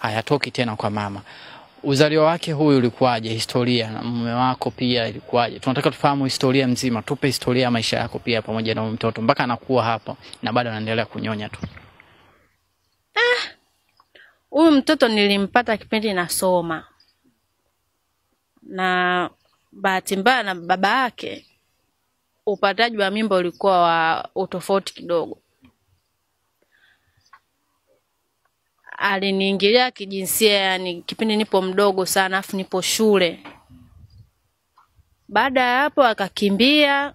hayatoki tena kwa mama. Uzalio wake huyu ulikuwaje, historia na mume wako pia ilikuwaje? Tunataka tufahamu historia nzima, tupe historia ya maisha yako pia pamoja na mtoto mpaka anakuwa hapo na bado anaendelea kunyonya tu. Huyu mtoto nilimpata kipindi nasoma. Na bahati mbaya na baba yake upataji wa mimba ulikuwa wa utofauti kidogo. Aliniingilia kijinsia, yani kipindi nipo mdogo sana afu nipo shule. Baada ya hapo akakimbia,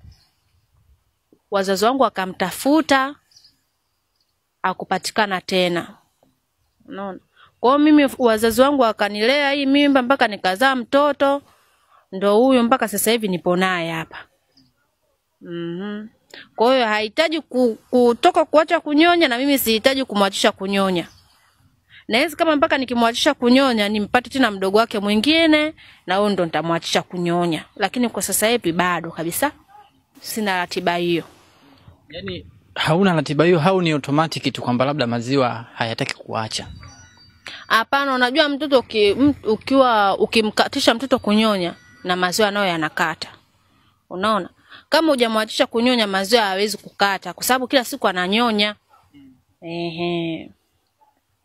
wazazi wangu wakamtafuta, hakupatikana tena. Unaona? Kwa mimi wazazi wangu wakanilea hii mimba mpaka nikazaa mtoto, ndo huyo mpaka sasa hivi nipo naye hapa. Kwa hiyo hahitaji kutoka kuacha kunyonya na mimi sihitaji kumwachisha kunyonya. Na hizi kama mpaka nikimwachisha kunyonya nimpate tena mdogo wake mwingine na huyo ndo nitamwachisha kunyonya. Lakini kwa sasa hivi bado kabisa sina ratiba hiyo. Yaani hauna ratiba hiyo, au ni automatic tu kwamba labda maziwa hayataki kuacha? Hapana, unajua mtoto ukimkatisha mtoto kunyonya na maziwa nayo yanakata. Unaona? Kama hujamwachisha kunyonya maziwa hawezi kukata kwa sababu kila siku ananyonya.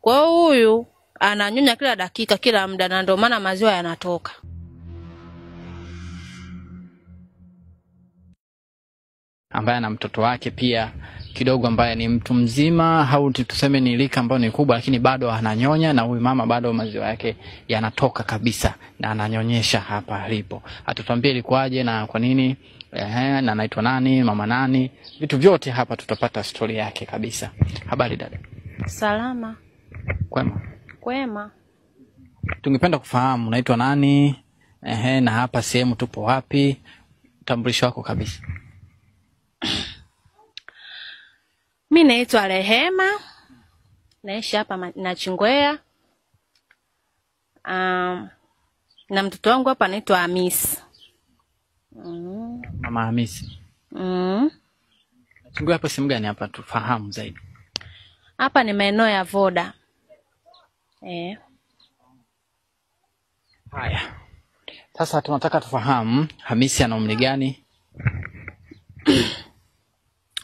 Kwa huyu ananyonya kila dakika, kila muda, na ndio maana maziwa yanatoka. Ambaye ana mtoto wake pia kidogo ambaye ni mtu mzima au tuseme ni lika ambao ni kubwa, lakini bado ananyonya, na huyu mama bado maziwa yake yanatoka kabisa na ananyonyesha hapa alipo. Atatuambia ilikuwaje na kwa nini, na anaitwa nani, mama nani, vitu vyote hapa tutapata story yake kabisa. Habari dada? Salama. Kwema? Kwema. Tungependa kufahamu unaitwa nani, na hapa sehemu tupo wapi, utambulisho wako kabisa. Mimi naitwa Rehema. Naishi hapa Nachingwea. Na mtoto wangu hapa anaitwa Hamisi. Mama Hamisi. Nachingwea hapa sehemu gani hapa tufahamu zaidi? Hapa ni maeneo ya Voda. Haya. Sasa tunataka tufahamu Hamisi ana umri gani?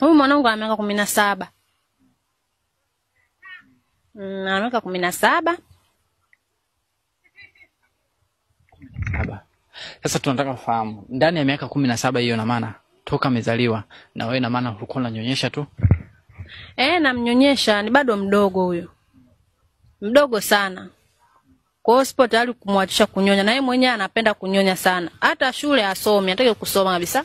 Huyu mwanangu ana miaka 17. Ana miaka 17. Sasa tunataka kufahamu ndani ya miaka 17 hiyo, na maana toka amezaliwa na wewe, na maana ulikuwa unanyonyesha tu? Namnyonyesha, ni bado mdogo huyo. Mdogo sana. Kwa hiyo sipo tayari kumwachisha kunyonya, na yeye mwenyewe anapenda kunyonya sana. Hata shule asome, anataka kusoma kabisa.